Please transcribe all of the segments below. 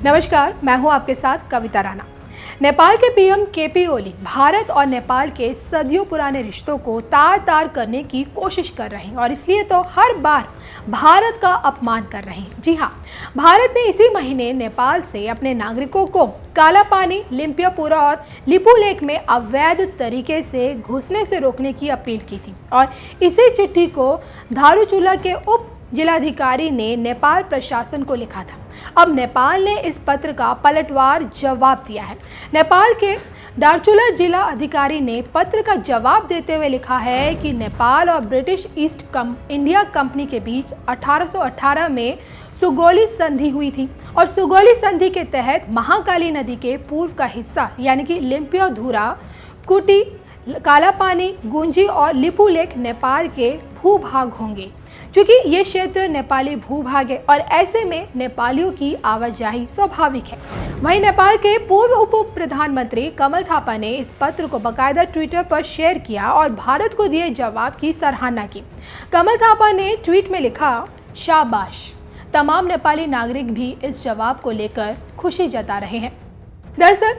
नमस्कार, मैं हूं आपके साथ कविता राणा। नेपाल के पीएम केपी ओली भारत और नेपाल के सदियों पुराने रिश्तों को तार तार करने की कोशिश कर रहे हैं और इसलिए तो हर बार भारत का अपमान कर रहे हैं। जी हां, भारत ने इसी महीने नेपाल से अपने नागरिकों को कालापानी, लिम्पियापुरा और लिपुलेख में अवैध तरीके से घुसने से रोकने की अपील की थी और इसी चिट्ठी को धारूचुला के उप जिलाधिकारी ने नेपाल प्रशासन को लिखा था। अब नेपाल ने इस पत्र का पलटवार जवाब दिया है। नेपाल के दार्चुला जिला अधिकारी ने पत्र का जवाब देते हुए लिखा है कि नेपाल और ब्रिटिश ईस्ट इंडिया कंपनी के बीच 1818 में सुगौली संधि हुई थी और सुगौली संधि के तहत महाकाली नदी के पूर्व का हिस्सा यानी कि लिम्पियाधुरा, कुटी, कालापानी, गुंजी और लिपुलेख नेपाल के भूभाग होंगे। चूंकि ये क्षेत्र नेपाली भूभाग है और ऐसे में नेपालियों की आवाजाही स्वाभाविक है। वहीं नेपाल के पूर्व उप प्रधानमंत्री कमल थापा ने इस पत्र को बाकायदा ट्विटर पर शेयर किया और भारत को दिए जवाब की सराहना की। कमल थापा ने ट्वीट में लिखा, शाबाश। तमाम नेपाली नागरिक भी इस जवाब को लेकर खुशी जता रहे हैं। दरअसल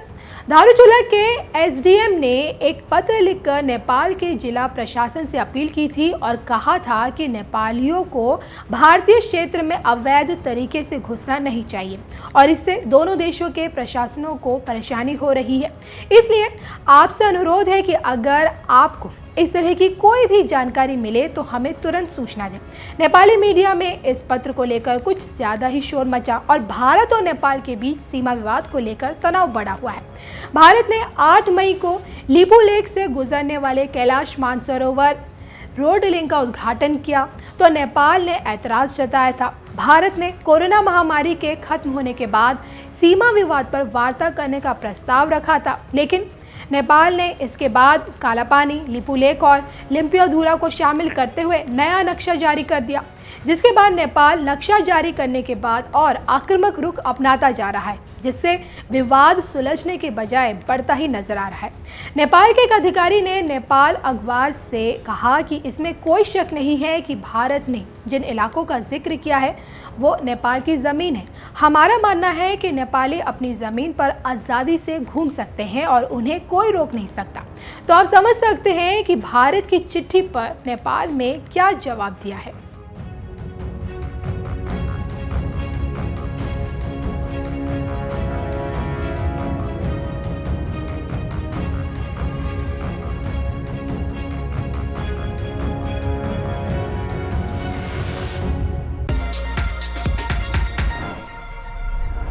धारूचुला के एसडीएम ने एक पत्र लिखकर नेपाल के जिला प्रशासन से अपील की थी और कहा था कि नेपालियों को भारतीय क्षेत्र में अवैध तरीके से घुसना नहीं चाहिए और इससे दोनों देशों के प्रशासनों को परेशानी हो रही है। इसलिए आपसे अनुरोध है कि अगर आपको इस तरह की कोई भी जानकारी मिले तो हमें तुरंत सूचना दें। नेपाली मीडिया में इस पत्र को लेकर कुछ ज़्यादा ही शोर मचा और भारत और नेपाल के बीच सीमा विवाद को लेकर तनाव बढ़ा हुआ है। भारत ने 8 मई को लिपुलेख से गुजरने वाले कैलाश मानसरोवर रोड लिंक का उद्घाटन किया तो नेपाल ने ऐतराज़ जताया था। भारत ने कोरोना महामारी के खत्म होने के बाद सीमा विवाद पर वार्ता करने का प्रस्ताव रखा था, लेकिन नेपाल ने इसके बाद कालापानी, लिपुलेख और लिम्पियाधुरा को शामिल करते हुए नया नक्शा जारी कर दिया, जिसके बाद नेपाल नक्शा जारी करने के बाद और आक्रामक रुख अपनाता जा रहा है, जिससे विवाद सुलझने के बजाय बढ़ता ही नजर आ रहा है। नेपाल के एक अधिकारी ने नेपाल अखबार से कहा कि इसमें कोई शक नहीं है कि भारत ने जिन इलाकों का जिक्र किया है वो नेपाल की ज़मीन है। हमारा मानना है कि नेपाली अपनी ज़मीन पर आज़ादी से घूम सकते हैं और उन्हें कोई रोक नहीं सकता। तो आप समझ सकते हैं कि भारत की चिट्ठी पर नेपाल में क्या जवाब दिया है।